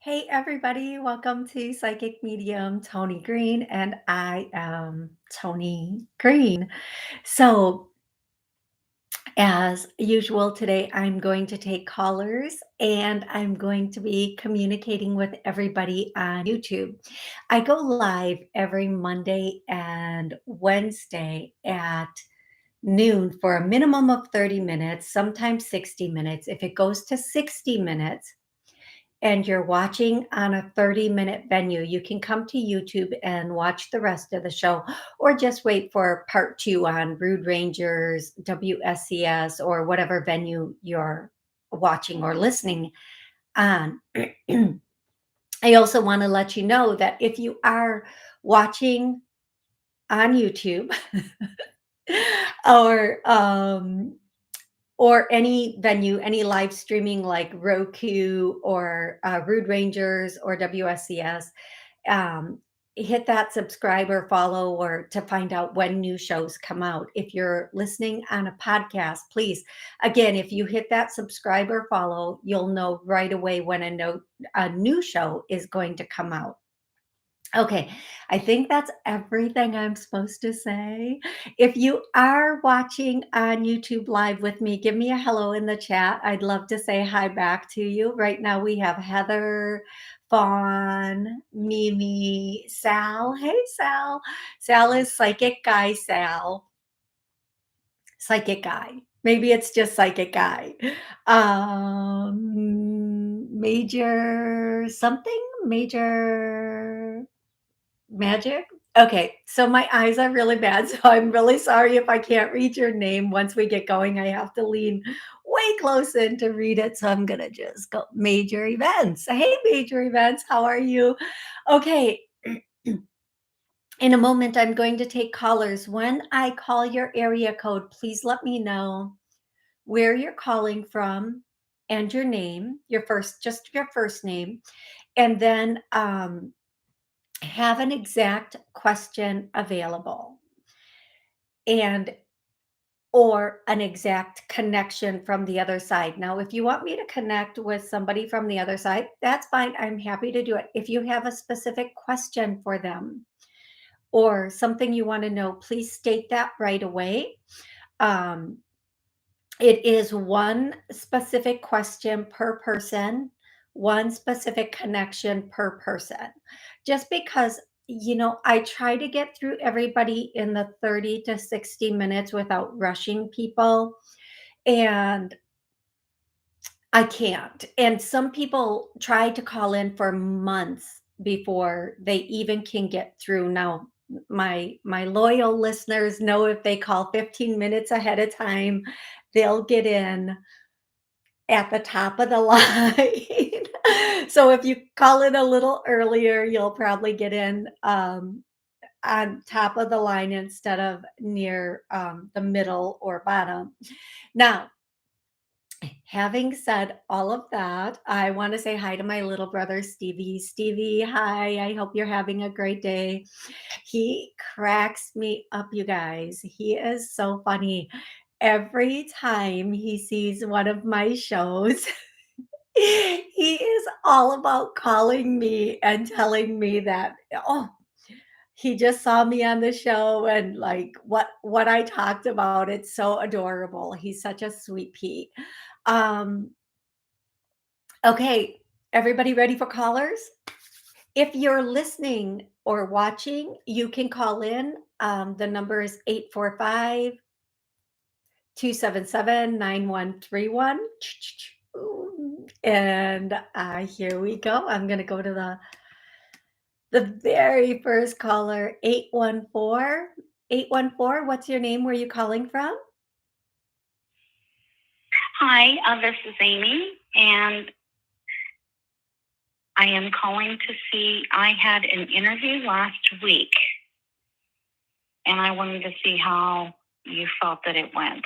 Hey everybody, welcome to Psychic Medium Toni Greene, and I am Toni Greene. So, as usual, today I'm going to take callers and I'm going to be communicating with everybody on YouTube. I go live every Monday and Wednesday at noon for a minimum of 30 minutes, sometimes 60 minutes. If it goes to 60 minutes, and you're watching on a 30-minute venue, you can come to YouTube and watch the rest of the show, or just wait for part two on Brood Rangers, WSCS, or whatever venue you're watching or listening on. I also want to let you know that if you are watching on YouTube or any venue, any live streaming like Roku or Brood Rangers or WSCS, um, hit that subscribe or follow or to find out when new shows come out. If you're listening on a podcast, please, again, if you hit that subscribe or follow, you'll know right away when a new show is going to come out. Okay, I think that's everything I'm supposed to say. If you are watching on YouTube Live with me, give me a hello in the chat. I'd love to say hi back to you. Right now we have Heather, Fawn, Mimi, Sal. Hey, Sal. Sal is Psychic Guy Sal. Psychic Guy. Maybe it's just Psychic Guy. Major something? Major Magic? Okay, so my eyes are really bad, so I'm really sorry if I can't read your name. Once we get going, I have to lean way close in to read it, so I'm gonna just go Major Events. Hey, Major Events, how are you? Okay, in a moment, I'm going to take callers. When I call your area code, please let me know where you're calling from and your name, just your first name, and then, have an exact question available and or an exact connection from the other side. Now, if you want me to connect with somebody from the other side, that's fine. I'm happy to do it. If you have a specific question for them or something you want to know, please state that right away. Um, It is one specific question per person, one specific connection per person. Just because, I try to get through everybody in the 30 to 60 minutes without rushing people, and I can't. And some people try to call in for months before they even can get through. Now, my loyal listeners know if they call 15 minutes ahead of time, they'll get in at the top of the line. So if you call in a little earlier, you'll probably get in on top of the line instead of near the middle or bottom. Now, having said all of that, I want to say hi to my little brother, Stevie. Stevie, hi. I hope you're having a great day. He cracks me up, you guys. He is so funny. Every time he sees one of my shows, he is all about calling me and telling me that, oh, he just saw me on the show and like what I talked about. It's so adorable. He's such a sweet pea. Um, okay, everybody ready for callers? If you're listening or watching, you can call in. The number is 845 277 9131. And here we go. I'm going to go to the very first caller, 814. 814, what's your name? Where are you calling from? Hi, this is Amy, and I am calling to see. I had an interview last week, and I wanted to see how you felt that it went.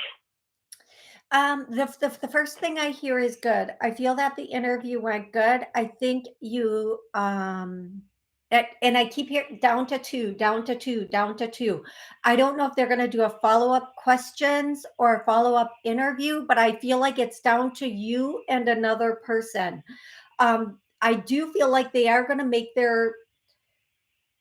The first thing I hear is good. I feel that the interview went good. I think you and I keep hearing down to two, down to two, down to two. I don't know if they're going to do a follow-up questions or a follow-up interview, but I feel like it's down to you and another person. I do feel like they are going to make their,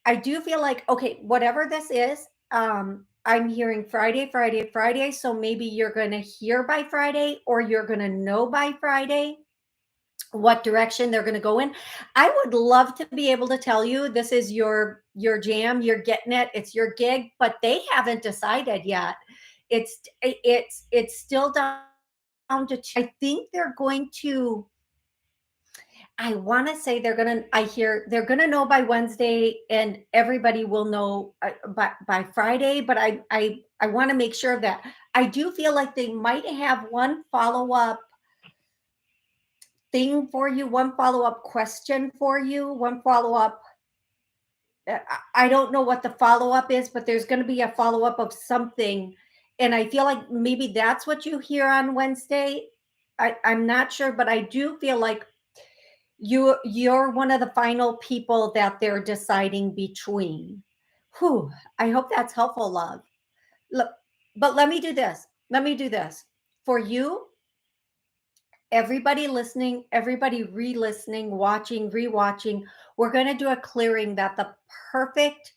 I do feel like, okay, whatever this is, I'm hearing Friday, Friday, Friday. So maybe you're going to hear by Friday, or you're going to know by Friday what direction they're going to go in. I would love to be able to tell you this is your jam, you're getting it, it's your gig, but they haven't decided yet. It's still down to two. I think they're going to, I want to say they're going to, I hear they're going to know by Wednesday, and everybody will know by Friday, but I want to make sure of that. I do feel like they might have one follow-up thing for you, one follow-up question for you, one follow-up. I don't know what the follow-up is, but there's going to be a follow-up of something. And I feel like maybe that's what you hear on Wednesday. I'm not sure, but I do feel like you're one of the final people that they're deciding between. Whew, I hope that's helpful, love. Look, but let me do this. Let me do this. For you, everybody listening, everybody re-listening, watching, rewatching, we're going to do a clearing that the perfect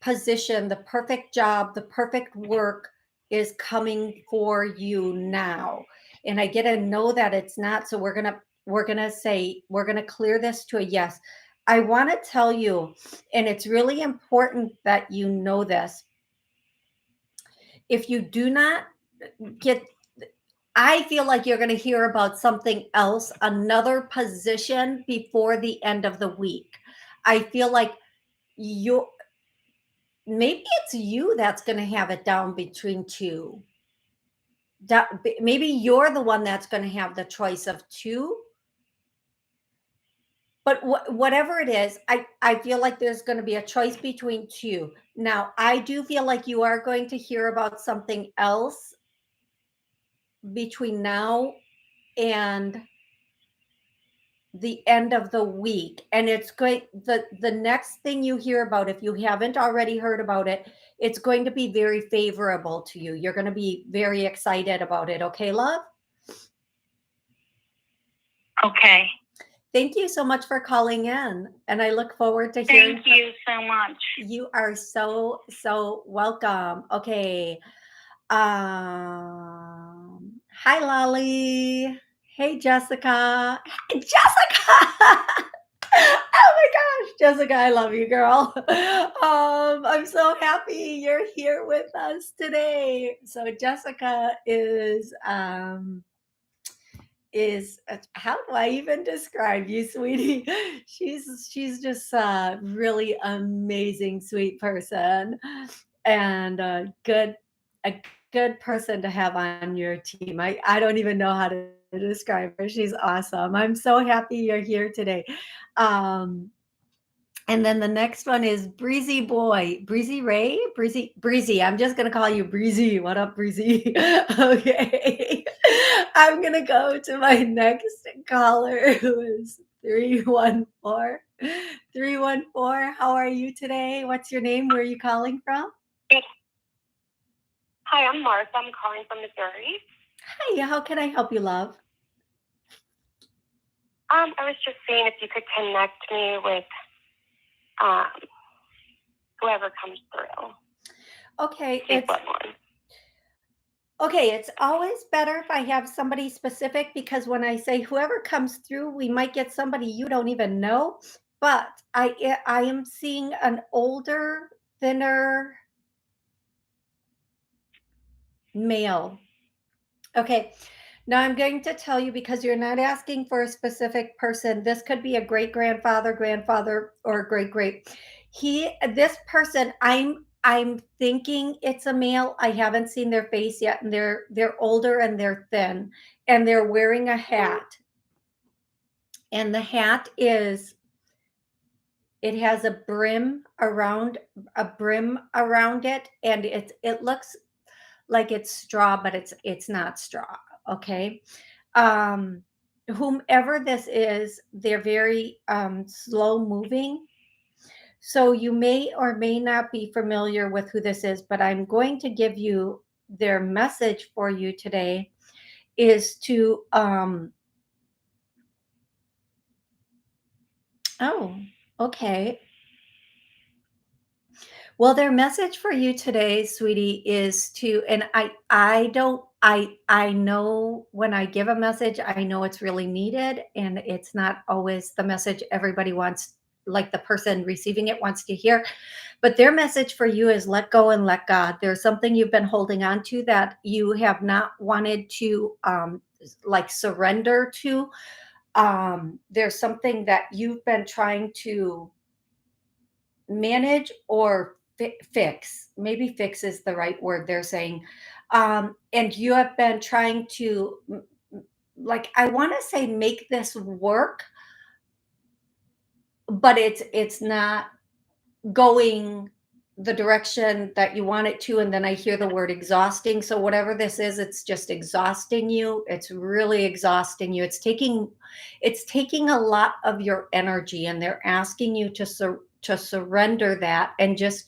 position, the perfect job, the perfect work is coming for you now. And I get to know that it's not. So we're going to say, we're going to clear this to a yes. I want to tell you, and it's really important that you know this. If you do not get, I feel like you're going to hear about something else, another position before the end of the week. I feel like you, maybe it's you that's going to have it down between two. Maybe you're the one that's going to have the choice of two. But whatever it is, I feel like there's going to be a choice between two. Now, I do feel like you are going to hear about something else between now and the end of the week, and it's going, the next thing you hear about, if you haven't already heard about it, it's going to be very favorable to you. You're going to be very excited about it. Okay, love? Okay. Thank you so much for calling in, and I look forward to hearing. Thank you so much. You are so welcome. Okay. Hi, Lolly. Hey, Jessica. Hey, Jessica. Oh my gosh, Jessica, I love you, girl. I'm so happy you're here with us today. So Jessica is how do I even describe you, sweetie? She's just a really amazing, sweet person, and a good person to have on your team. I don't even know how to describe her. She's awesome. I'm so happy you're here today. And then the next one is Breezy Boy, Breezy Ray, Breezy. I'm just gonna call you Breezy. What up, Breezy? Okay. I'm gonna go to my next caller, who is 314. 314. How are you today? What's your name? Where are you calling from? Hi, I'm Martha. I'm calling from Missouri. Hi, how can I help you, love? I was just saying if you could connect me with whoever comes through. Okay, it's always better if I have somebody specific, because when I say whoever comes through, we might get somebody you don't even know. But I am seeing an older, thinner male. Okay. Now I'm going to tell you, because you're not asking for a specific person. This could be a great grandfather, grandfather, or great. This person, I'm thinking it's a male. I haven't seen their face yet, and they're older and they're thin, and they're wearing a hat. And the hat it has a brim around it, and it looks like it's straw, but it's not straw. Okay. Whomever this is, they're very slow moving. So you may or may not be familiar with who this is, but I'm going to give you their message for you today, is to Oh, okay. Well, their message for you today, sweetie, is to, and I don't I know when I give a message, I know it's really needed and it's not always the message everybody wants, like the person receiving it wants to hear. But their message for you is let go and let God. There's something you've been holding on to that you have not wanted to like surrender to. There's something that you've been trying to manage or fix. Maybe fix is the right word they're saying. And you have been trying to, like, I want to say make this work, but it's not going the direction that you want it to. And then I hear the word exhausting. So whatever this is, it's just exhausting you. It's really exhausting you. It's taking a lot of your energy, and they're asking you to surrender that, and just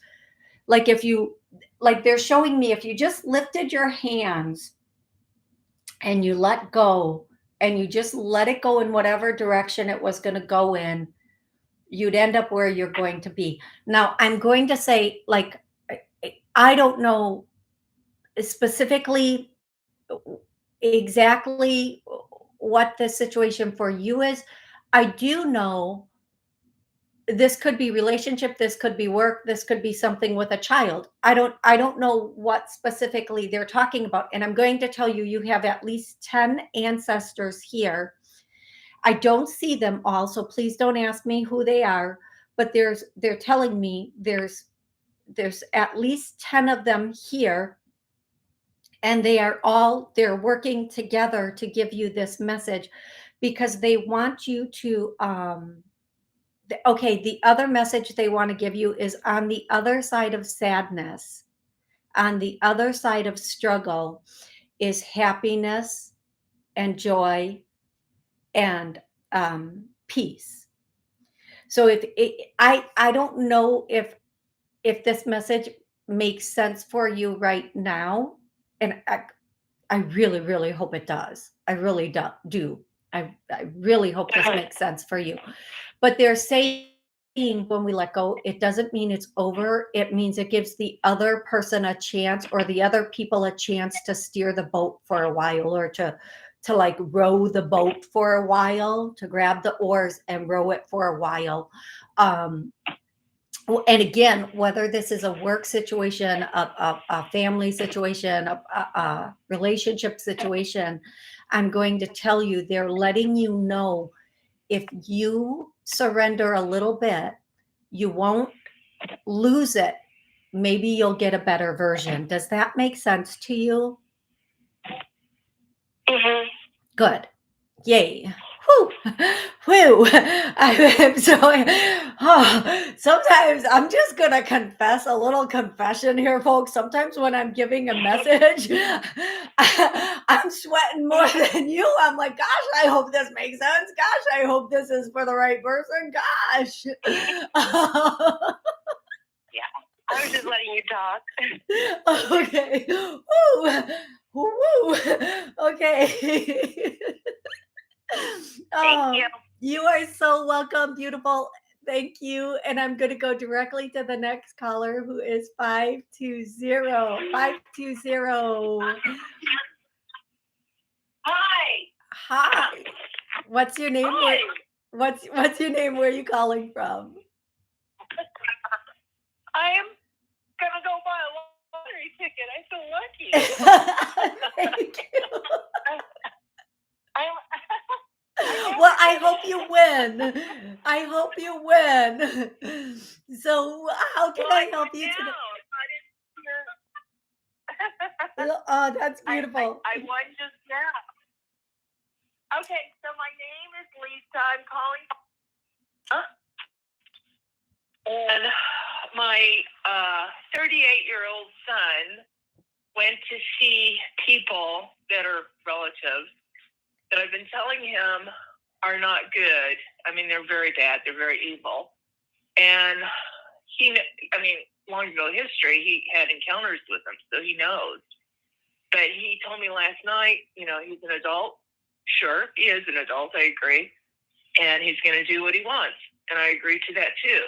like, if you, like, they're showing me, if you just lifted your hands and you let go, and you just let it go in whatever direction it was going to go in, you'd end up where you're going to be. Now, I'm going to say, like, I don't know specifically exactly what the situation for you is. I do know this could be relationship, this could be work, this could be something with a child. I don't know what specifically they're talking about, and I'm going to tell you, you have at least 10 ancestors here. I don't see them all, so please don't ask me who they are, but they're telling me there's at least 10 of them here, and they're working together to give you this message, because they want you to okay, the other message they want to give you is, on the other side of sadness, on the other side of struggle, is happiness and joy and peace. So I don't know if this message makes sense for you right now, and I really, really hope it does. I really do. I really hope this makes sense for you. But they're saying, when we let go, it doesn't mean it's over. It means it gives the other person a chance, or the other people a chance, to steer the boat for a while, or to like row the boat for a while, to grab the oars and row it for a while. Um, and again, whether this is a work situation, a family situation, a relationship situation, I'm going to tell you, they're letting you know, if you surrender a little bit, you won't lose it. Maybe you'll get a better version. Does that make sense to you? Mm-hmm. Good. Yay. Whew. Whew. I'm so, sometimes I'm just going to confess a little confession here, folks. Sometimes when I'm giving a message, I'm sweating more than you. I'm like, gosh, I hope this makes sense. Gosh, I hope this is for the right person. Gosh. Yeah, I was just letting you talk. Okay. Woo. Woo. Okay. Thank Oh, you. you are so welcome, beautiful. Thank you. And I'm going to go directly to the next caller, who is 520. 520. Hi. Hi. What's your name? Hi. What's your name? Where are you calling from? I am gonna go buy a lottery ticket. I feel lucky. Thank you. I'm Well, I hope you win. I hope you win. So, how can I help you today? Oh, that's beautiful. I won just now. Okay, so my name is Lisa. I'm calling. And my 38-year-old son went to see people that are relatives that I've been telling him are not good. I mean, they're very bad. They're very evil. And long ago history, he had encounters with them, so he knows. But he told me last night, he's an adult. Sure, he is an adult. I agree. And he's going to do what he wants. and I agree to that too.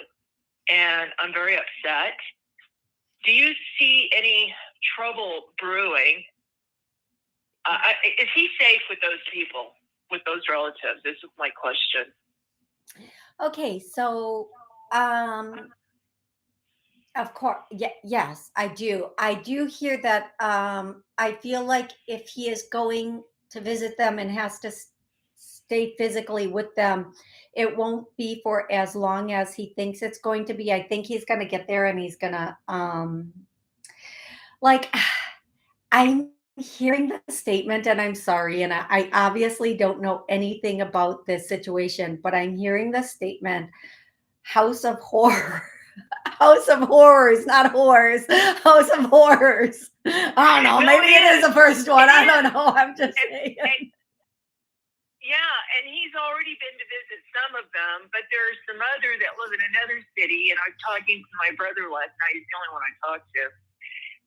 And I'm very upset. Do you see any trouble brewing? Is he safe with those people, with those relatives? This is my question. Okay, so um of course, yes, I do. I do hear that. I feel like if he is going to visit them and has to stay physically with them, it won't be for as long as he thinks it's going to be. I think he's going to get there and he's going to, like, I'm hearing the statement, and I'm sorry, and I obviously don't know anything about this situation, but I'm hearing the statement, House of Horror. House of Horrors, not whores. House of Horrors. I don't know. No, Maybe it is the first one. It I is. don't know. I'm just saying. Yeah, and he's already been to visit some of them, but there's some other that live in another city. And I'm talking to my brother last night. He's the only one I talked to.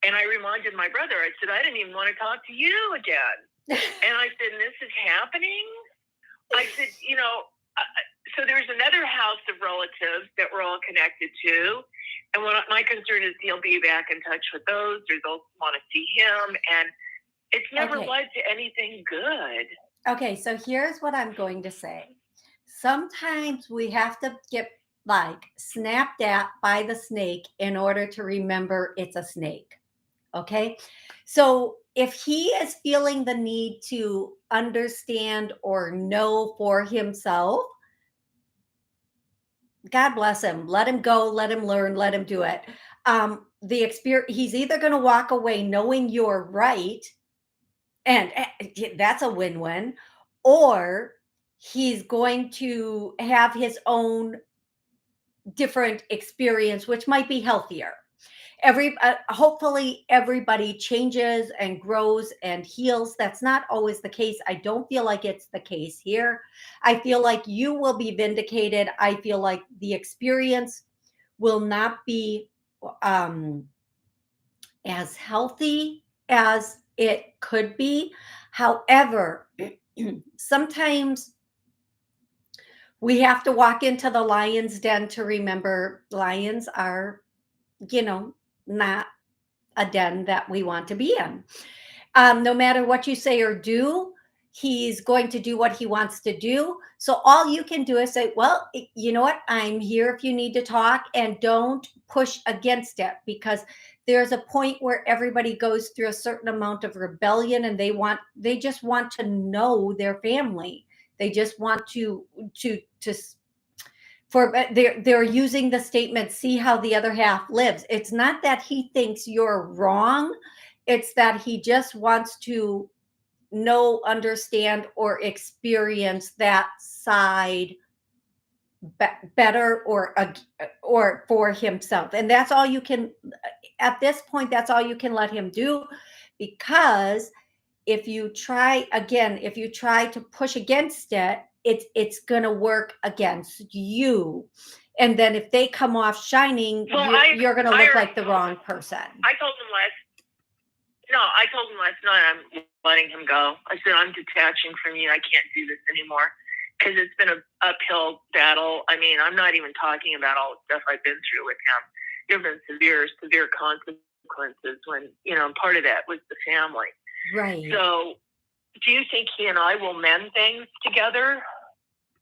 And I reminded my brother, I said, I didn't even want to talk to you again. And I said, this is happening? I said, so there's another house of relatives that we're all connected to. And what my concern is he'll be back in touch with those, or they'll want to see him. And it's never led to anything good. Okay, so here's what I'm going to say. Sometimes we have to get like snapped at by the snake in order to remember it's a snake. Okay. So if he is feeling the need to understand or know for himself, God bless him. Let him go, let him learn, let him do it. The experience, he's either going to walk away knowing you're right, and that's a win-win, or he's going to have his own different experience, which might be healthier. Hopefully everybody changes and grows and heals. That's not always the case. I don't feel like it's the case here. I feel like you will be vindicated. I feel like the experience will not be um, as healthy as it could be. However, sometimes we have to walk into the lion's den to remember lions are, not a den that we want to be in. No matter what you say or do, he's going to do what he wants to do. So all you can do is say, well, you know what? I'm here if you need to talk, and don't push against it, because there's a point where everybody goes through a certain amount of rebellion, and they just want to know their family. They just want to for they're using the statement, see how the other half lives. It's not that he thinks you're wrong, it's that he just wants to know, understand, or experience that side better, or for himself. And that's all you can, at this point, that's all you can let him do. Because if you try to push against it, it's going to work against you. And then if they come off shining, you're going to look like the wrong person. I told him last night I'm letting him go. I said, I'm detaching from you. I can't do this anymore, because it's been an uphill battle. I mean, I'm not even talking about all the stuff I've been through with him. There have been severe consequences when, part of that was the family. Right. So do you think he and I will mend things together?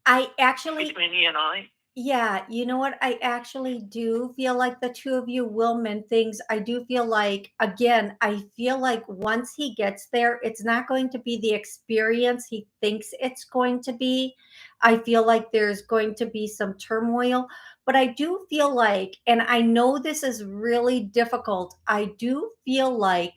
Between he and I? Yeah, you know what? I actually do feel like the two of you will mend things. I do feel like, again, I feel like once he gets there, it's not going to be the experience he thinks it's going to be. I feel like there's going to be some turmoil, but I do feel like, and I know this is really difficult, I do feel like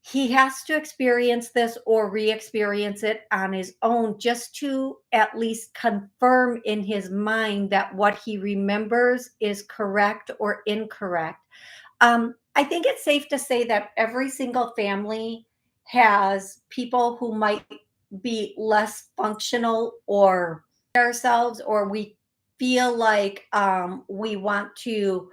he has to experience this or re-experience it on his own, just to at least confirm in his mind that what he remembers is correct or incorrect. I think it's safe to say that every single family has people who might be less functional, or ourselves, or we feel like we want to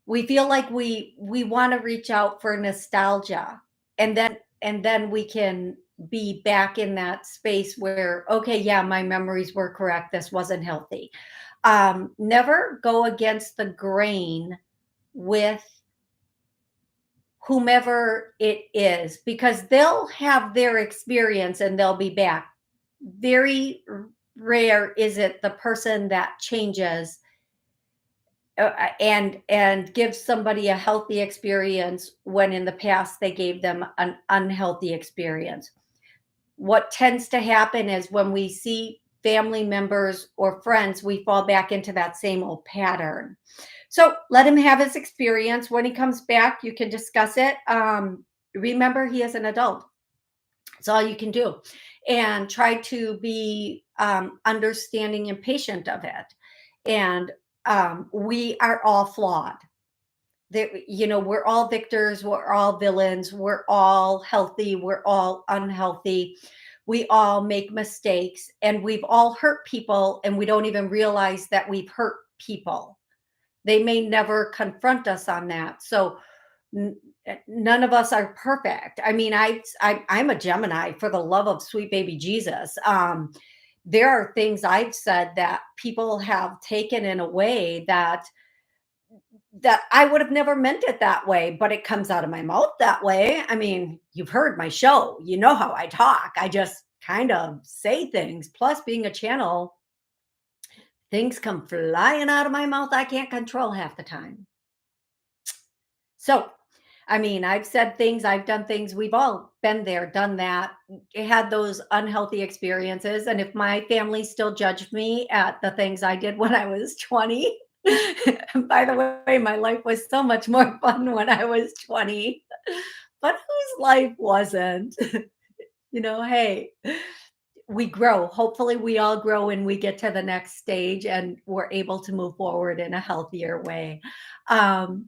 we feel like we want to reach out for nostalgia, and then we can be back in that space where, okay, yeah, my memories were correct. This wasn't healthy. Never go against the grain with whomever it is, because they'll have their experience and they'll be back. Very rare is it the person that changes and gives somebody a healthy experience when in the past they gave them an unhealthy experience. What tends to happen is when we see family members or friends, we fall back into that same old pattern. So let him have his experience. When he comes back, you can discuss it. Remember, he is an adult. That's all you can do. And try to be understanding and patient of it. And we are all flawed. We're all victors, we're all villains, we're all healthy, we're all unhealthy. We all make mistakes, and we've all hurt people, and we don't even realize that we've hurt people. They may never confront us on that. So none of us are perfect. I mean, I'm a Gemini, for the love of sweet baby Jesus. There are things I've said that people have taken in a way that I would have never meant it that way, but it comes out of my mouth that way. I mean, you've heard my show, you know how I talk. I just kind of say things. Plus, being a channel, things come flying out of my mouth I can't control half the time. So, I mean, I've said things, I've done things, we've all been there, done that, had those unhealthy experiences. And if my family still judged me at the things I did when I was 20, by the way, my life was so much more fun when I was 20, but whose life wasn't? Hey, we grow. Hopefully, we all grow and we get to the next stage and we're able to move forward in a healthier way. Um,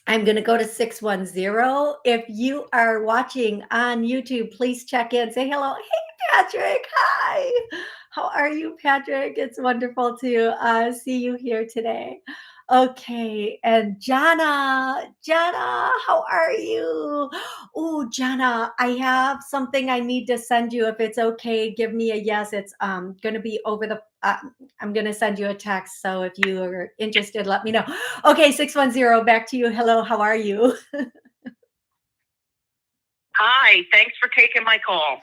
I'm going to go to 610. If you are watching on YouTube, please check in. Say hello. Hey, Patrick. Hi. How are you, Patrick? It's wonderful to see you here today. Okay. And Jana, how are you? Oh, Jana, I have something I need to send you. If it's okay, give me a yes. It's going to be over the I'm going to send you a text. So if you are interested, let me know. Okay, 610, back to you. Hello, how are you? Hi, thanks for taking my call.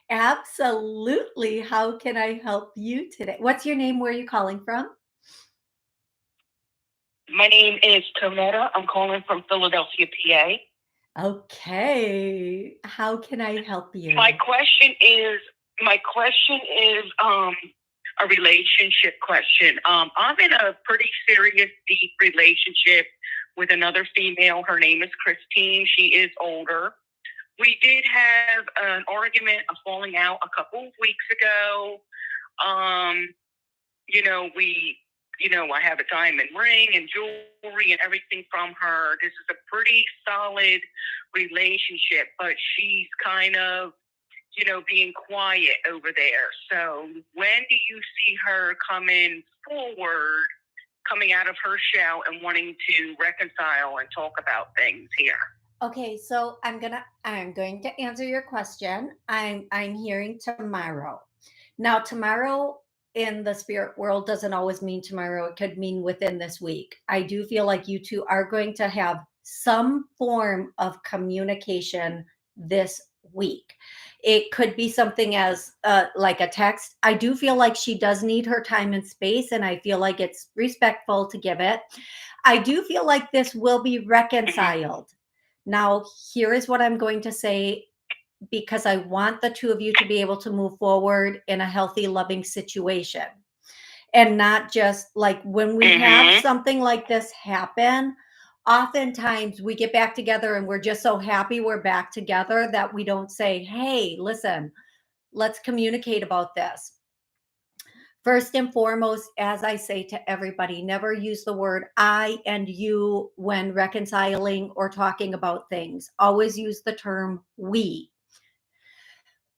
Absolutely. How can I help you today? What's your name? Where are you calling from? My name is Tometta. I'm calling from Philadelphia, PA. Okay. How can I help you? My question is a relationship question. I'm in a pretty serious, deep relationship with another female. Her name is Christine. She is older. We did have an argument, a falling out a couple of weeks ago. I have a diamond ring and jewelry and everything from her. This is a pretty solid relationship, but she's kind of, being quiet over there. So when do you see her coming out of her shell and wanting to reconcile and talk about things here? Okay, so I'm going to answer your question. I'm hearing tomorrow. Now, tomorrow in the spirit world doesn't always mean tomorrow. It could mean within this week. I do feel like you two are going to have some form of communication this week. It could be something as like a text. I do feel like she does need her time and space, and I feel like it's respectful to give it. I do feel like this will be reconciled. Now, here is what I'm going to say, because I want the two of you to be able to move forward in a healthy, loving situation. And not just like when we have something like this happen, oftentimes we get back together and we're just so happy we're back together that we don't say, hey, listen, let's communicate about this. First and foremost, as I say to everybody, never use the word I and you when reconciling or talking about things. Always use the term we.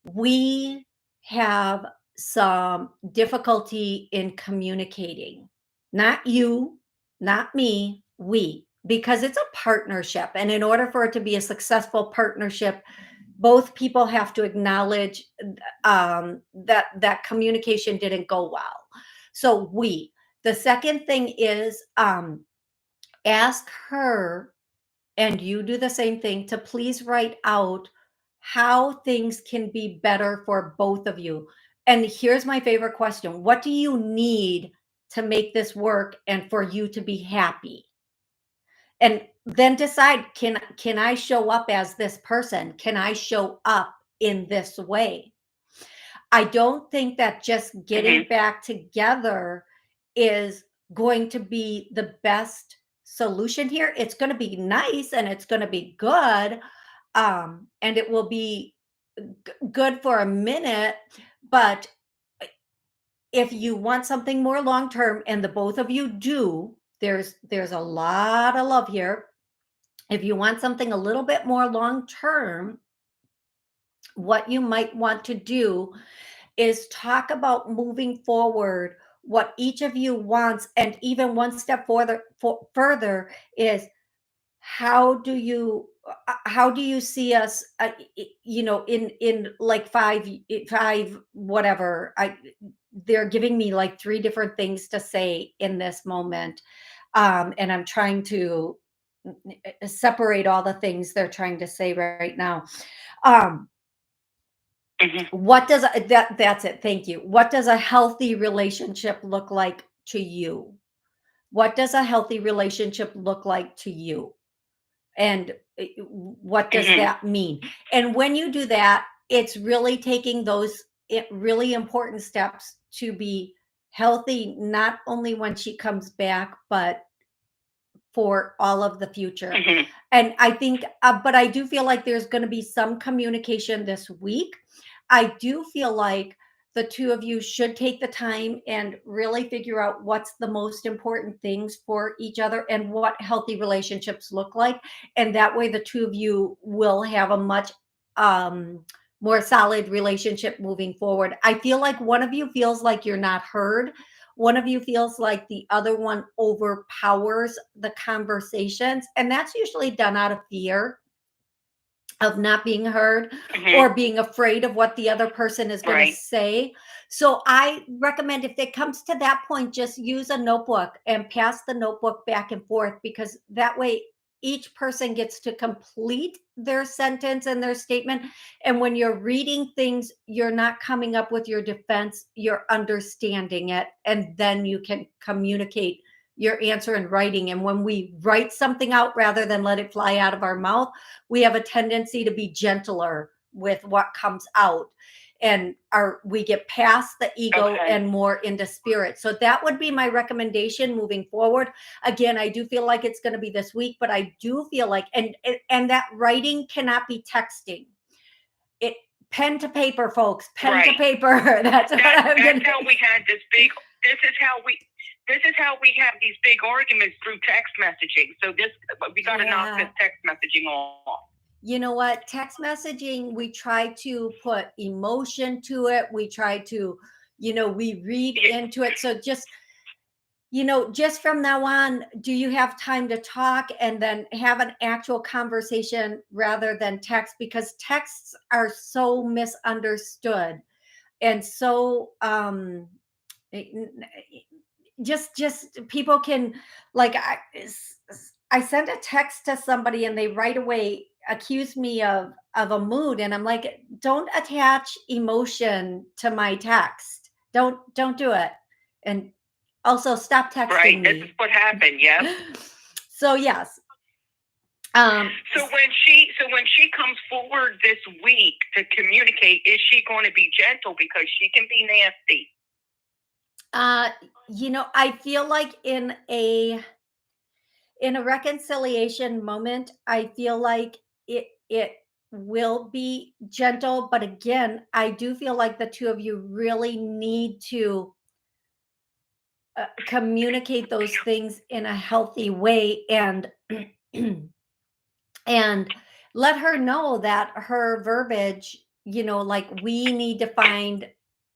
We have some difficulty in communicating. Not you, not me, we. Because it's a partnership. And in order for it to be a successful partnership, both people have to acknowledge that communication didn't go well. So the second thing is, ask her, and you do the same thing, to please write out how things can be better for both of you. And here's my favorite question: what do you need to make this work and for you to be happy? And then decide, can I show up as this person? Can I show up in this way? I don't think that just getting back together is going to be the best solution here. It's going to be nice and it's going to be good. And it will be good for a minute. But if you want something more long term, and the both of you do, there's a lot of love here. If you want something a little bit more long term, what you might want to do is talk about moving forward, what each of you wants, and even one step further is, how do you see us, in like five whatever. They're giving me like three different things to say in this moment, and I'm trying to separate all the things they're trying to say right now. um what does that's it, thank you. What does a healthy relationship look like to you? What does a healthy relationship look like to you? And what does that mean? And when you do that, it's really taking those really important steps to be healthy, not only when she comes back, but for all of the future. And I think, but I do feel like there's going to be some communication this week. I do feel like the two of you should take the time and really figure out what's the most important things for each other and what healthy relationships look like. And that way, the two of you will have a much more solid relationship moving forward. I feel like one of you feels like you're not heard. One of you feels like the other one overpowers the conversations. And that's usually done out of fear of not being heard or being afraid of what the other person is going to say. So I recommend, if it comes to that point, just use a notebook and pass the notebook back and forth, because that way each person gets to complete their sentence and their statement. And when you're reading things, you're not coming up with your defense, you're understanding it, and then you can communicate your answer in writing. And when we write something out rather than let it fly out of our mouth, we have a tendency to be gentler with what comes out, and we get past the ego and more into spirit. So that would be my recommendation moving forward. Again, I do feel like it's going to be this week, but I do feel like, and that writing cannot be texting. It pen to paper, folks, pen to paper. That's how we had this big. This is how we have these big arguments through text messaging. So we got to knock this text messaging off. You know what? Text messaging, we try to put emotion to it. We try to, we read into it. So just from now on, do you have time to talk and then have an actual conversation rather than text? Because texts are so misunderstood and so just people can, like, I sent a text to somebody and they right away accuse me of a mood, and I'm like, don't attach emotion to my text. Don't do it. And also stop texting me. That's what happened. Yeah. So yes. So when she comes forward this week to communicate, is she going to be gentle? Because she can be nasty. I feel like in a reconciliation moment, I feel like it will be gentle. But again, I do feel like the two of you really need to communicate those things in a healthy way, and and let her know that her verbiage, like, we need to find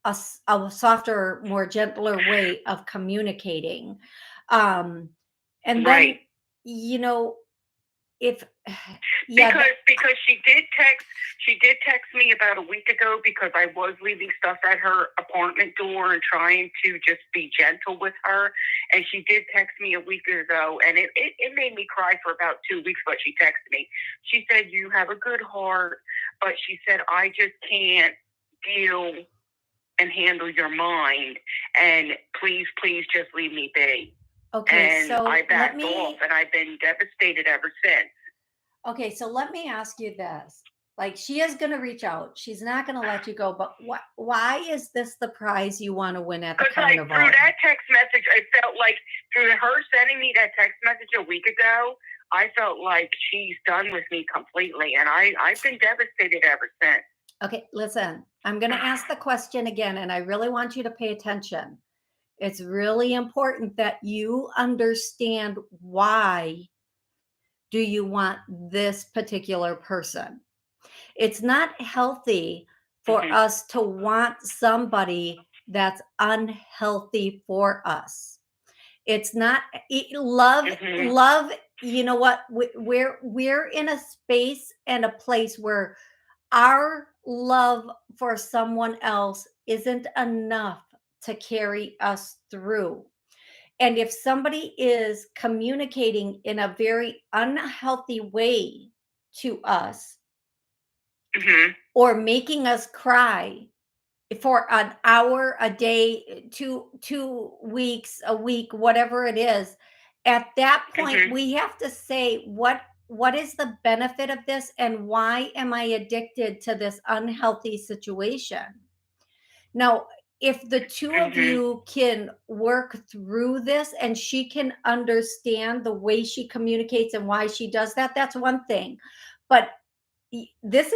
a softer, more gentler way of communicating. And then, if Yeah, because she did text me about a week ago because I was leaving stuff at her apartment door and trying to just be gentle with her. And she did text me a week ago, and it made me cry for about 2 weeks. But she texted me. She said, "You have a good heart," but she said, "I just can't deal and handle your mind, and please, please just leave me be." okay, And so I let backed me off, and I've been devastated ever since. okay, so let me ask you this. Like, she is going to reach out. She's not going to let you go, but why is this the prize you want to win at the Because carnival? through that text message, I felt like through her sending me that text message a week ago, I felt like she's done with me completely, and I've been devastated ever since. Okay, listen, I'm going to ask the question again, and I really want you to pay attention. It's really important that you understand why do you want this particular person. It's not healthy for Mhm. us to want somebody that's unhealthy for us. It's not love. Mhm. Love, you know what? We're in a space and a place where our love for someone else isn't enough to carry us through. And if somebody is communicating in a very unhealthy way to us, Mhm. or making us cry for an hour, a day, 2 weeks, a week, whatever it is, at that point Mhm. we have to say, what is the benefit of this, and why am I addicted to this unhealthy situation? Now, if the two of Mhm. you can work through this and she can understand the way she communicates and why she does that, that's one thing. But this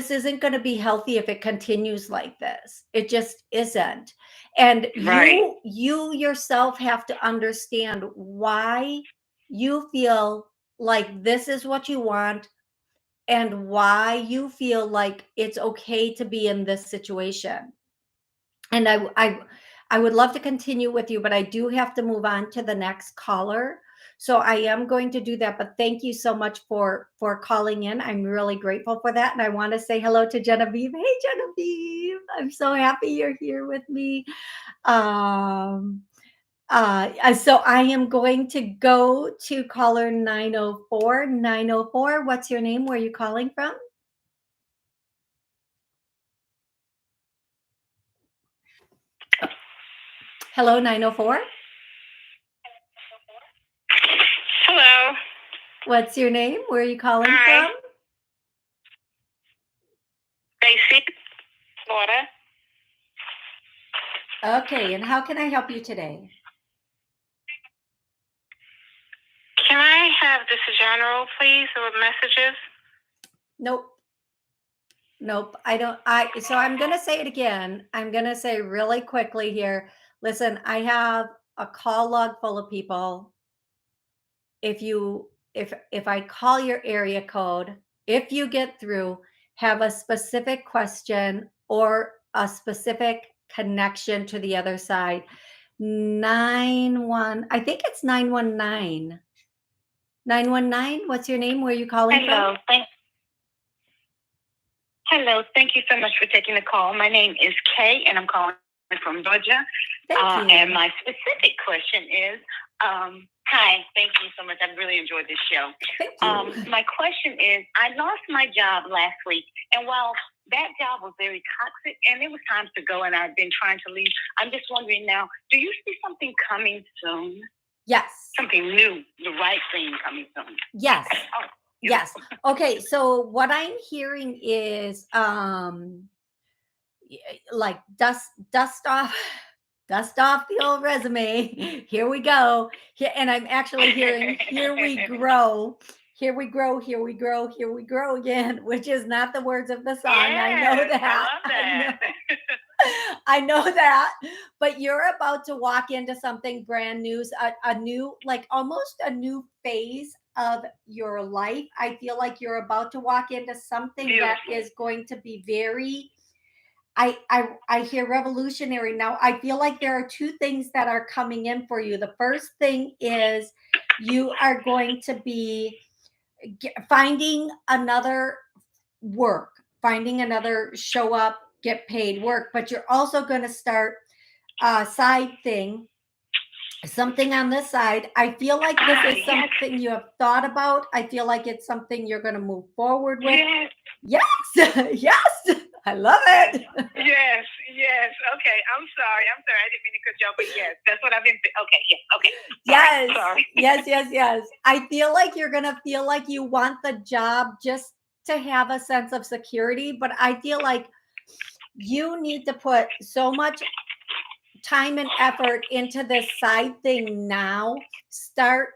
isn't going to be healthy if it continues like this. It just isn't. And Right. you yourself have to understand why you feel like this is what you want, and why you feel like it's okay to be in this situation. And I would love to continue with you, but I do have to move on to the next caller. So I am going to do that. But thank you so much for calling in. I'm really grateful for that. And I want to say hello to Genevieve. Hey Genevieve. I'm so happy you're here with me. Um so I am going to go to caller 904. 904. What's your name? Where are you calling from? Hello, 904. Hello. What's your name? Where are you calling Hi. from? Stacy, Florida. Okay, and how can I help you today? Can I have this general, please, or messages? Nope. Nope. I don't so I'm going to say it again. I'm going to say really quickly here. Listen, I have a call log full of people. If I call your area code, if you get through, have a specific question or a specific connection to the other side. I think it's 919. 919, what's your name? Where are you calling from? Hello. Thank you so much for taking the call. My name is Kay, and I'm calling from Georgia. Thank you. And my specific question is, hi, thank you so much. I've really enjoyed this show. Thank you. My question is, I lost my job last week, and while that job was very toxic, and it was time to go, and I've been trying to leave, I'm just wondering now, do you see something coming soon? Yes. Something new, the right thing coming soon? Yes. Oh, Yes. Okay, so what I'm hearing is like dust off dust off the old resume. Here we go. Here, and I'm actually hearing here we grow. Here we grow, here we grow, here we grow again, which is not the words of the song. I know Yes, that. I love that. I know that, but you're about to walk into something brand new, a new, like almost a new phase of your life. I feel like you're about to walk into something that Beautiful. is going to be very, I hear revolutionary. Now I feel like there are two things that are coming in for you. The first thing is you are going to be finding another work, finding another show up, get paid work, but you're also going to start a side thing, something on this side. I feel like this is something you have thought about. I feel like it's something you're going to move forward with. Yes. Yes. I love it. Yes. Okay. I'm sorry. I didn't mean to cut you off, but yes, that's what I've been. Okay. Yeah. Okay. Yes. Sorry. Yes. I feel like you're going to feel like you want the job just to have a sense of security, but I feel like you need to put so much time and effort into this side thing now. Start,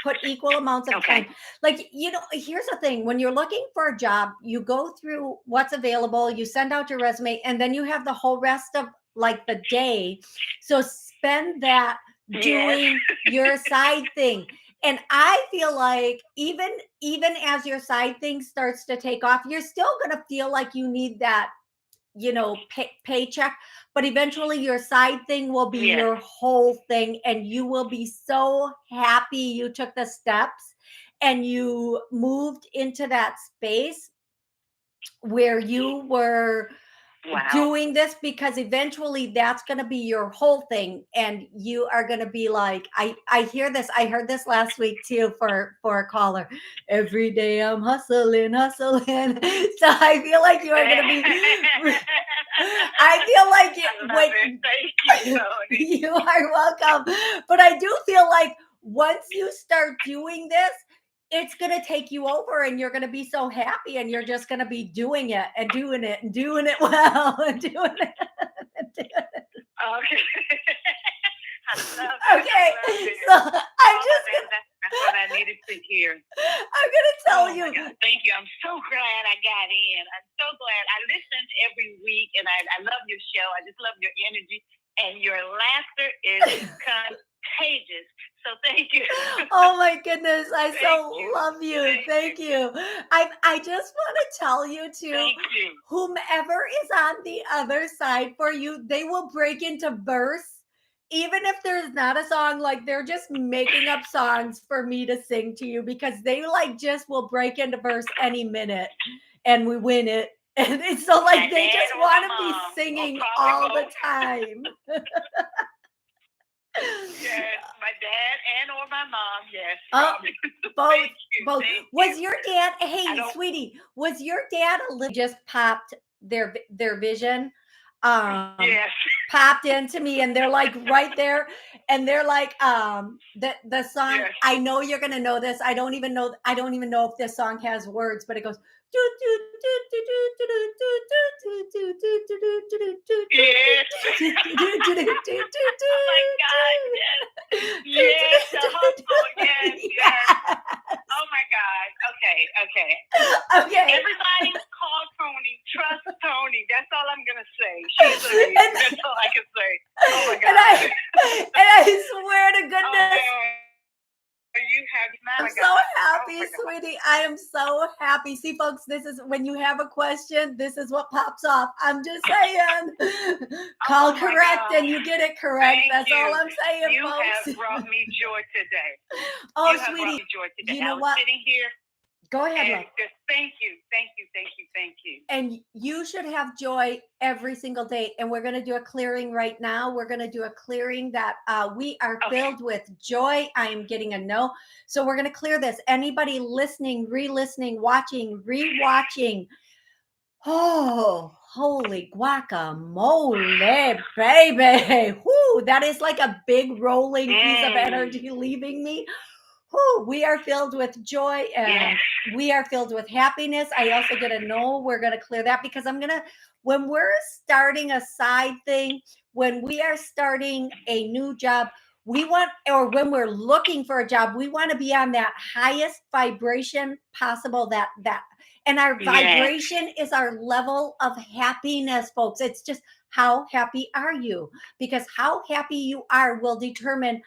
put equal amounts of time. Like, here's the thing: when you're looking for a job, you go through what's available, you send out your resume, and then you have the whole rest of like the day. So spend that doing your side thing. And I feel like even as your side thing starts to take off, you're still going to feel like you need that paycheck, but eventually your side thing will be your whole thing, and you will be so happy you took the steps and you moved into that space where you were doing this, because eventually that's going to be your whole thing, and you are going to be like, I hear this, I heard this last week too for a caller. Every day I'm hustling. So I feel like you are going to be I feel like you are welcome, but I do feel like once you start doing this, it's going to take you over, and you're going to be so happy, and you're just going to be doing it and doing it and doing it well and doing it. Okay. Okay. So I'm just that's what I needed to hear. I'm going to tell you. Thank you. I'm so glad I got in. I'm so glad. I listen every week, and I love your show. I just love your energy, and your laughter is contagious. So thank you. Oh my goodness, I love you. Thank you. I just want to tell you too, whomever is on the other side for you, they will break into verse. Even if there's not a song, like they're just making up songs for me to sing to you, because they like just will break into verse any minute and we win it. And it's so like they just want to be singing all the time. Yes, my dad and or my mom. Yes. Both. Was your dad? Hey, sweetie, was your dad a little just popped their vision? Yes. Popped into me, and they're like right there, and they're like the song. Yes. I know you're gonna know this. I don't even know if this song has words, but it goes. Yes. Oh my God. Yes. The hustle. Yes. Oh my God. Okay. Everybody call Toni. Trust Toni. That's all I'm gonna say. She's amazing. That's all I can say. Oh my God. And I swear to goodness. I'm so happy, sweetie. I am so happy. See, folks, this is when you have a question, this is what pops off. I'm just saying. Call correct and you get it correct. That's all I'm saying, you folks. You have brought me joy today. Oh, sweetie. You know what? Sitting here. Go ahead, love. Thank you. And you should have joy every single day. And we're going to do a clearing right now. We're going to do a clearing that we are filled with joy. I am getting a no. So we're going to clear this. Anybody listening, re-listening, watching, re-watching. Oh, holy guacamole, baby. Whoo, that is like a big rolling piece of energy leaving me. Whew, we are filled with joy, and we are filled with happiness. I also get a no. We're going to clear that, because when we're starting a side thing, when we are starting a new job, or when we're looking for a job, we want to be on that highest vibration possible, and our vibration is our level of happiness, folks. It's just, how happy are you? Because how happy you are will determine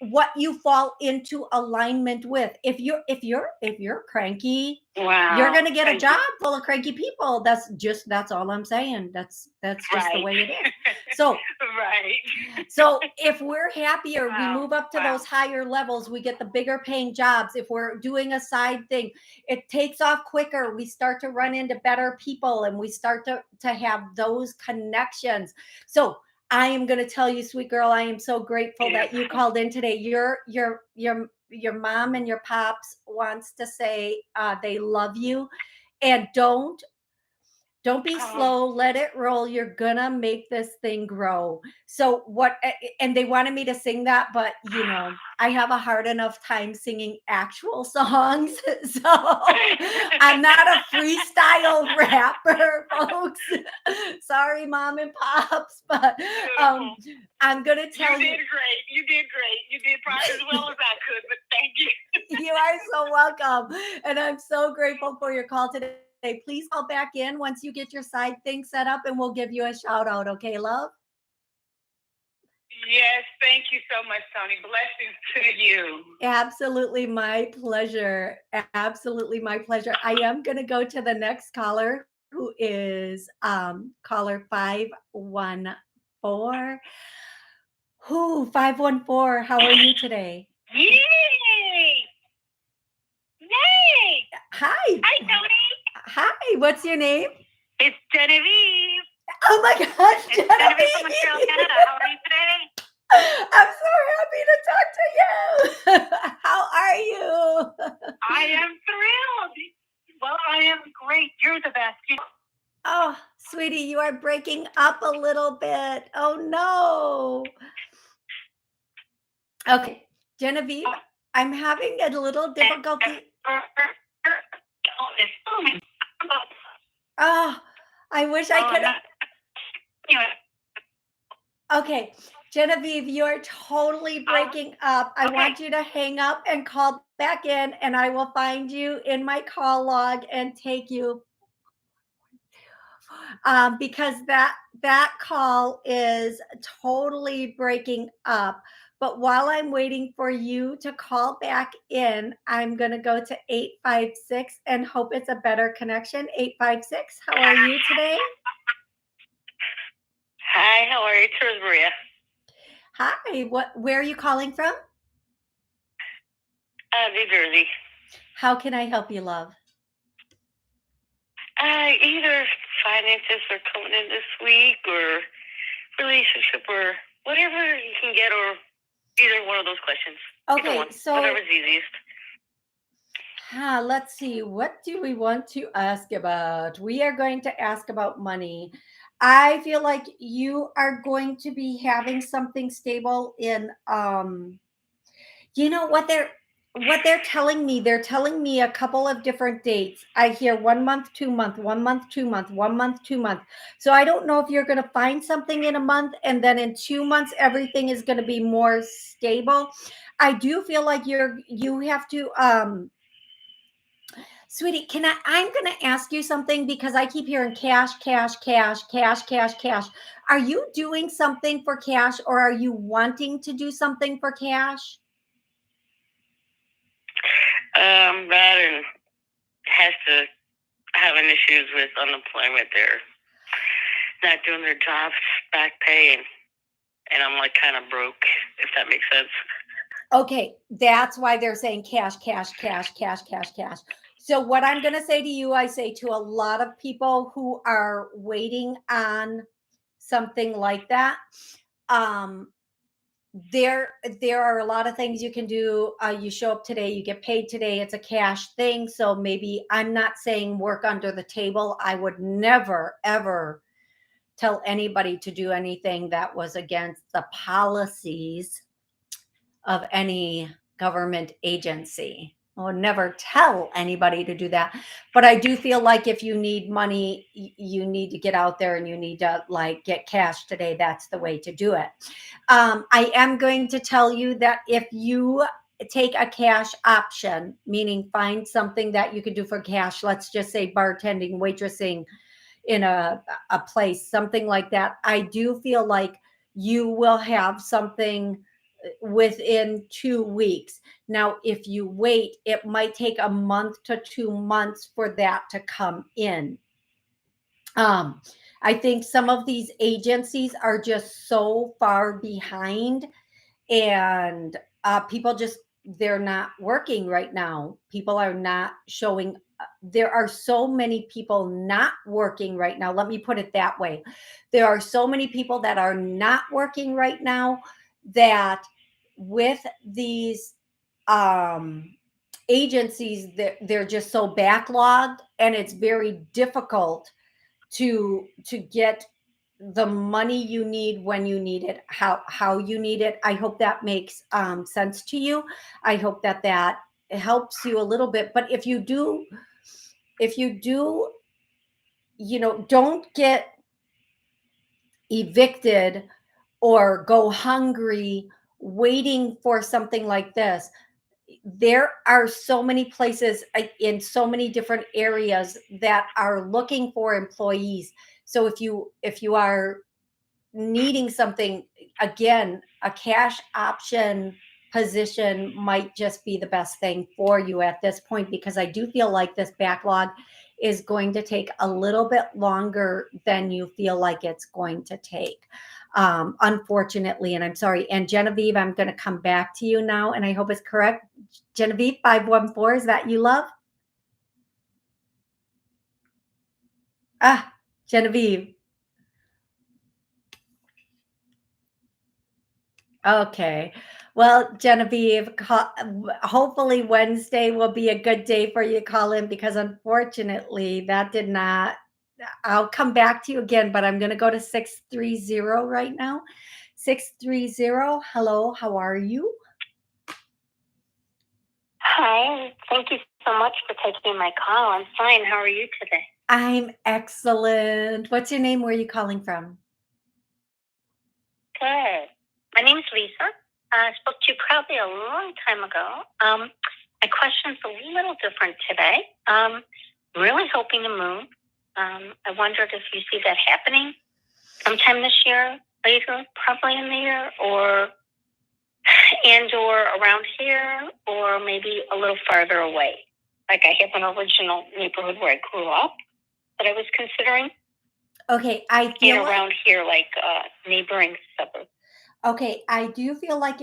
what you fall into alignment with. If you're cranky, you're gonna get a job full of cranky people. That's all I'm saying. That's just the way it is. So Right. So if we're happier, we Wow. move up to Wow. those higher levels, we get the bigger paying jobs. If we're doing a side thing, it takes off quicker. We start to run into better people and we start to have those connections. So I am going to tell you, sweet girl, I am so grateful that you called in today. Your mom and your pops wants to say they love you, and don't be slow, let it roll. You're gonna make this thing grow. So and they wanted me to sing that, but I have a hard enough time singing actual songs. So I'm not a freestyle rapper, folks. Sorry, mom and pops, but I'm gonna tell you. You did great. You did great. You did probably as well as I could, but thank you. You are so welcome. And I'm so grateful for your call today. Please call back in once you get your side thing set up and we'll give you a shout out. Okay, love? Yes, thank you so much, Toni. Blessings to you. Absolutely my pleasure. Absolutely my pleasure. I am going to go to the next caller, who is caller 514. Who 514? How are you today? Yay! Yay! Hi. Hi, Toni. Hi. What's your name? It's Genevieve. Oh my gosh, It's Genevieve from Montreal, Canada. How are you today? I'm so happy to talk to you. How are you? I am thrilled. Well, I am great. You're the best. Oh, sweetie, you are breaking up a little bit. Oh no. Okay, Genevieve, I'm having a little difficulty. Oh, I wish I could. Okay, Genevieve, you are totally breaking up. I want you to hang up and call back in, and I will find you in my call log and take you. Because that call is totally breaking up. But while I'm waiting for you to call back in, I'm going to go to 856 and hope it's a better connection. 856, how are you today? Hi, how are you? It's Maria. Hi, where are you calling from? New Jersey. How can I help you, love? Either finances are coming in this week, or relationship, or whatever you can get, or either one of those questions. Okay, so whatever's easiest. Let's see. What do we want to ask about? We are going to ask about money. I feel like you are going to be having something stable in what they're telling me. They're telling me a couple of different dates. I hear 1 month, 2 month, 1 month, 2 month, 1 month, 2 month. So I don't know if you're going to find something in a month and then in 2 months everything is going to be more stable. I do feel like you have to sweetie, I'm going to ask you something because I keep hearing cash, cash, cash, cash, cash, cash. Are you doing something for cash, or are you wanting to do something for cash? That has to having issues with unemployment. They're not doing their jobs, back pay, and I'm like kind of broke, if that makes sense. Okay, that's why they're saying cash, cash, cash, cash, cash, cash. So what I'm going to say to you, I say to a lot of people who are waiting on something like that. There are a lot of things you can do. You show up today, you get paid today. It's a cash thing. So maybe, I'm not saying work under the table. I would never, ever tell anybody to do anything that was against the policies of any government agency. I would never tell anybody to do that. But I do feel like if you need money, you need to get out there and you need to get cash today. That's the way to do it. I am going to tell you that if you take a cash option, meaning find something that you can do for cash, let's just say bartending, waitressing in a place, something like that, I do feel like you will have something within 2 weeks. Now, if you wait, it might take a month to 2 months for that to come in. I think some of these agencies are just so far behind, and people just, they're not working right now. People are not showing, there are so many people not working right now. Let me put it that way. There are so many people that are not working right now, that with these um agencies, they're just so backlogged, and it's very difficult to get the money you need when you need it, how you need it. I hope that makes sense to you. I hope that that helps you a little bit. But if you do, don't get evicted or go hungry waiting for something like this. There are so many places in so many different areas that are looking for employees. So if you are needing something, again, a cash option position might just be the best thing for you at this point, because I do feel like this backlog is going to take a little bit longer than you feel like it's going to take. Unfortunately, and I'm sorry. And Genevieve, I'm going to come back to you now, and I hope it's correct. Genevieve 514, is that you, love? Ah, Genevieve. Okay. Well, Genevieve, hopefully Wednesday will be a good day for you to call in, because unfortunately that did not. I'll come back to you again, but I'm going to go to 630 right now. 630. Hello, how are you? Hi, thank you so much for taking my call. I'm fine. How are you today? I'm excellent. What's your name? Where are you calling from? Good. My name's Lisa. I spoke to you probably a long time ago. My question's a little different today. Really hoping to move. I wondered if you see that happening sometime this year, later, probably in the year, or around here, or maybe a little farther away. Like I have an original neighborhood where I grew up that I was considering. Okay, I feel around here, like neighboring suburbs. Okay, I do feel like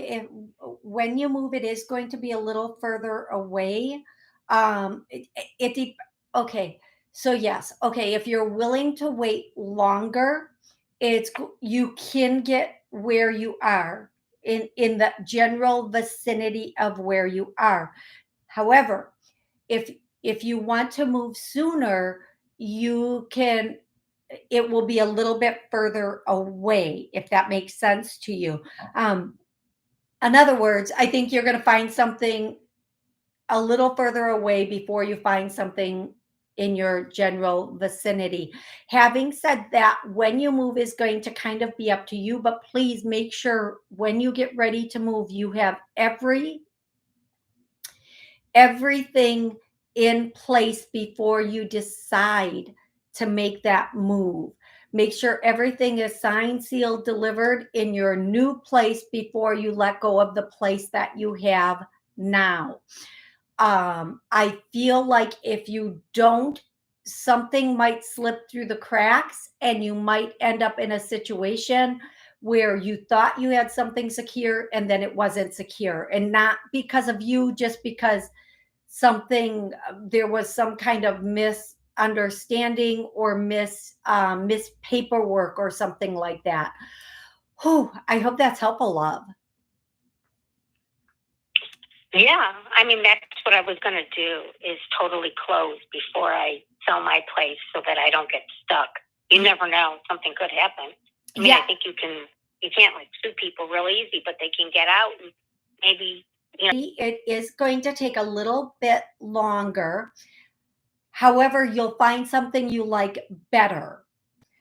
when you move, it is going to be a little further away. It, it dep- okay, so yes, okay, if you're willing to wait longer, you can get where you are in the general vicinity of where you are. However, if if you want to move sooner, you can, it will be a little bit further away, if that makes sense to you. um, in other words, I think you're going to find something a little further away before you find something in your general vicinity. Having said that, when you move is going to kind of be up to you, but please make sure when you get ready to move, you have everything in place before you decide to make that move. Make sure everything is signed, sealed, delivered in your new place before you let go of the place that you have now. I feel like if you don't, something might slip through the cracks, and you might end up in a situation where you thought you had something secure and then it wasn't secure. And not because of you, just because there was some kind of misunderstanding or miss paperwork or something like that. Whew, I hope that's helpful, love. Yeah, I mean, that's what I was going to do, is totally close before I sell my place so that I don't get stuck. You never know, something could happen. I mean, Yeah. I think you can't like sue people real easy, but they can get out and maybe, It is going to take a little bit longer. However, you'll find something you like better.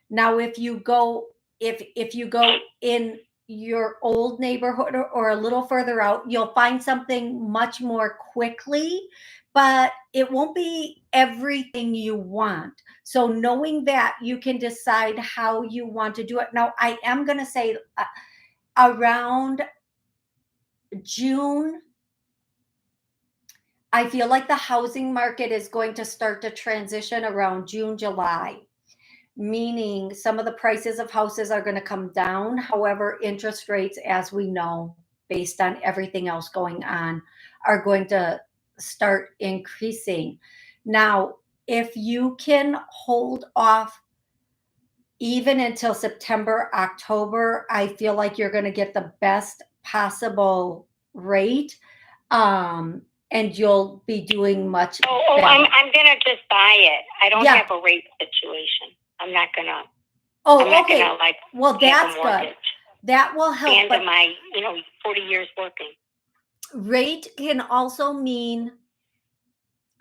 Now, if you go in your old neighborhood, or a little further out, you'll find something much more quickly, but it won't be everything you want. So knowing that, you can decide how you want to do it. Now, I am going to say around June, I feel like the housing market is going to start to transition around June, July. meaning some of the prices of houses are going to come down. However, interest rates, as we know, based on everything else going on, are going to start increasing. Now, if you can hold off even until September, October, I feel like you're going to get the best possible rate. And you'll be doing much better. I'm gonna just buy it. I don't Yeah. have a rate situation. I'm not gonna. Oh, I'm not okay. gonna like. Well, have that's a good. mortgage. That will At the help. end But of my 40 years working. rate can also mean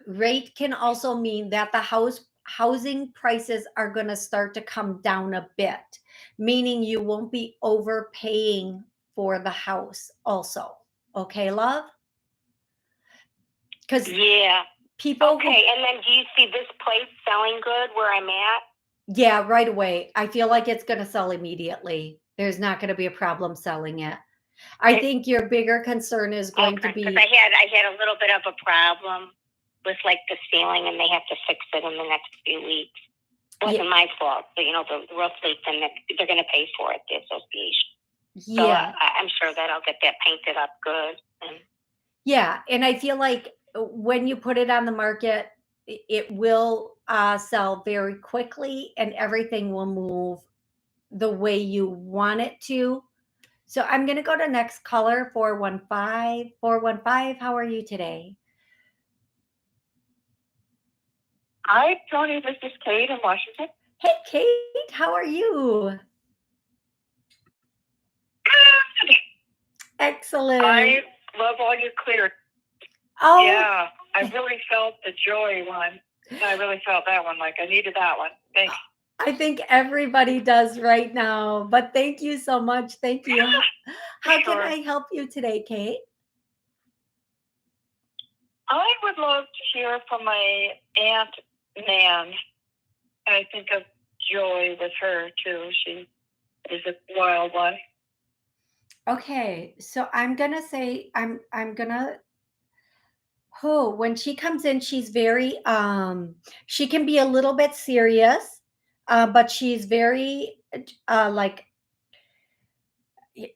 that the housing prices are going to start to come down a bit, meaning you won't be overpaying for the house also. Okay, love? Because Yeah. people Okay, and then do you see this place selling good where I'm at? Yeah, right away. I feel like it's going to sell immediately. There's not going to be a problem selling it. I think your bigger concern is going to be. Because I had a little bit of a problem with like the ceiling, and they have to fix it in the next few weeks. It wasn't my fault, but the roof leaked, and they're going to pay for it, the association. Yeah. So I'm sure that I'll get that painted up good. Yeah, and I feel like when you put it on the market, it will sell very quickly, and everything will move the way you want it to. So I'm going to go to next caller, 415. 415, how are you today? Hi, Toni. This is Kate in Washington. Hey, Kate, how are you? Good. Excellent. I love all your clear. Oh, yeah, I really felt the joy one. I really felt that one. Like I needed that one. Thanks. I think everybody does right now, but thank you so much. Thank you. Yeah, How sure. can I help you today, Kate? I would love to hear from my Aunt Nan. I think of Joy with her too. She is a wild one. Okay, so I'm gonna say I'm gonna when she comes in, she's very she can be a little bit serious, but she's very like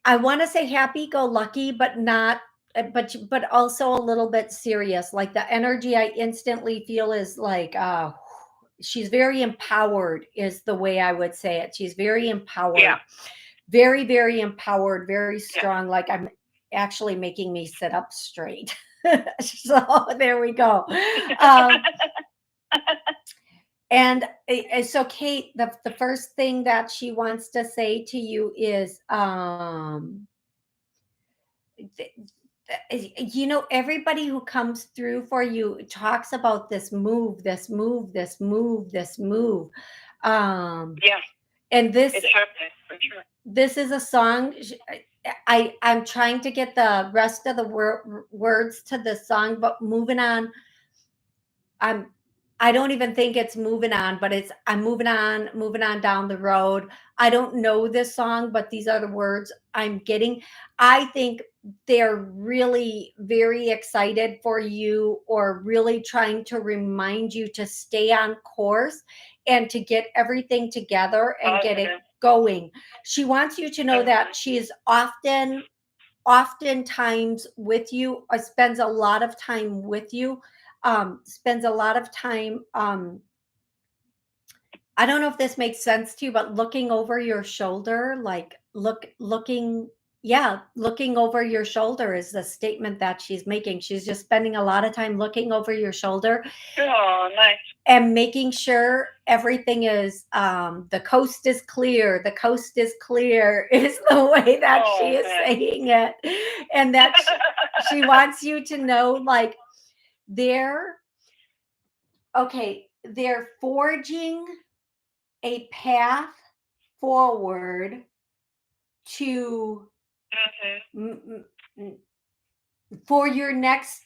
I want to say happy go lucky, but not but also a little bit serious. Like the energy I instantly feel is like she's very empowered is the way I would say it. She's very empowered. Yeah. Very, very empowered, very strong. Yeah. Like I'm actually making me sit up straight. So there we go. And so Kate, the first thing that she wants to say to you is everybody who comes through for you talks about this move. Yeah. And this it's happening for sure. This is a song. I'm trying to get the rest of the words to the song, but moving on. I don't even think it's moving on, but I'm moving on down the road. I don't know this song, but these are the words I'm getting. I think they're really very excited for you, or really trying to remind you to stay on course and to get everything together and get it going. She wants you to know that she is oftentimes with you, or spends a lot of time with you, spends a lot of time I don't know if this makes sense to you, but looking over your shoulder, like looking over your shoulder is the statement that she's making. She's just spending a lot of time looking over your shoulder. Oh, nice. And making sure everything is the coast is clear. The coast is clear is the way that she is saying it. And that she wants you to know, like, they're forging a path forward to for your next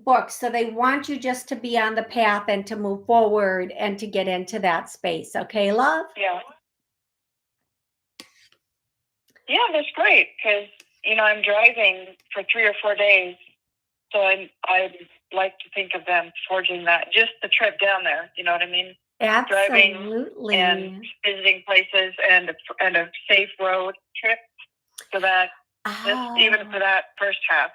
book. So they want you just to be on the path and to move forward and to get into that space. Okay, love? Yeah. Yeah, that's great, because I'm driving for 3 or 4 days, so I like to think of them forging that, just the trip down there. You know what I mean? driving and Absolutely. visiting places and a safe road trip. So that even for Oh, that first half,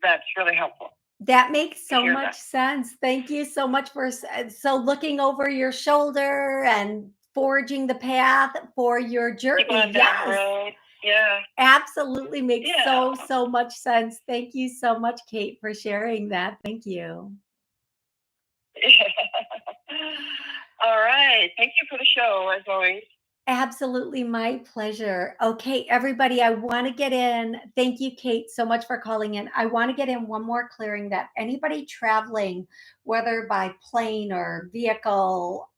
that's really helpful that makes to so hear much that. sense. Thank you so much for so looking over your shoulder and forging the path for your Keep journey. on down the Yes. road. Yeah. Absolutely makes Yeah. so much sense. Thank you so much, Kate, for sharing that. Thank you. All right. Thank you for the show, as always. Absolutely my pleasure. Okay, everybody, I want to get in. Thank you, Kate, so much for calling in. I want to get in one more clearing that anybody traveling, whether by plane or vehicle,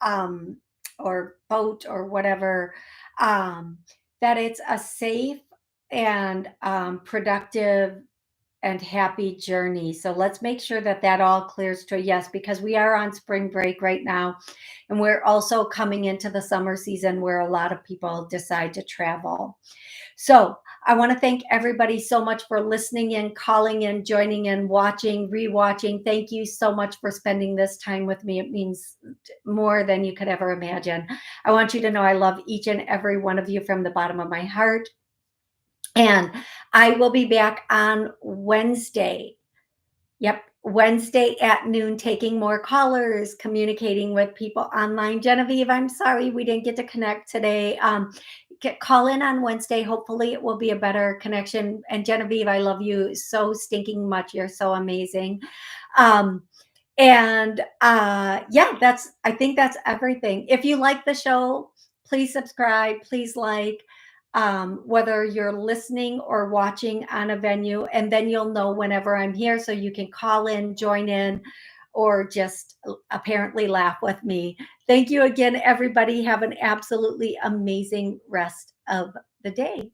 or boat or whatever, um, that it's a safe and productive and happy journey. So let's make sure that that all clears to a yes, because we are on spring break right now. And we're also coming into the summer season where a lot of people decide to travel. So I want to thank everybody so much for listening in, calling in, joining in, watching, rewatching. Thank you so much for spending this time with me. It means more than you could ever imagine. I want you to know I love each and every one of you from the bottom of my heart. And I will be back on Wednesday. Yep, Wednesday at noon, taking more callers, communicating with people online. Genevieve, I'm sorry we didn't get to connect today. Call in on Wednesday. Hopefully, it will be a better connection. And Genevieve, I love you so stinking much. You're so amazing. Um, and yeah, I think that's everything. If you like the show, please subscribe, please like, whether you're listening or watching on a venue, and then you'll know whenever I'm here, so you can call in, join in, or just apparently laugh with me. Thank you again, everybody. Have an absolutely amazing rest of the day.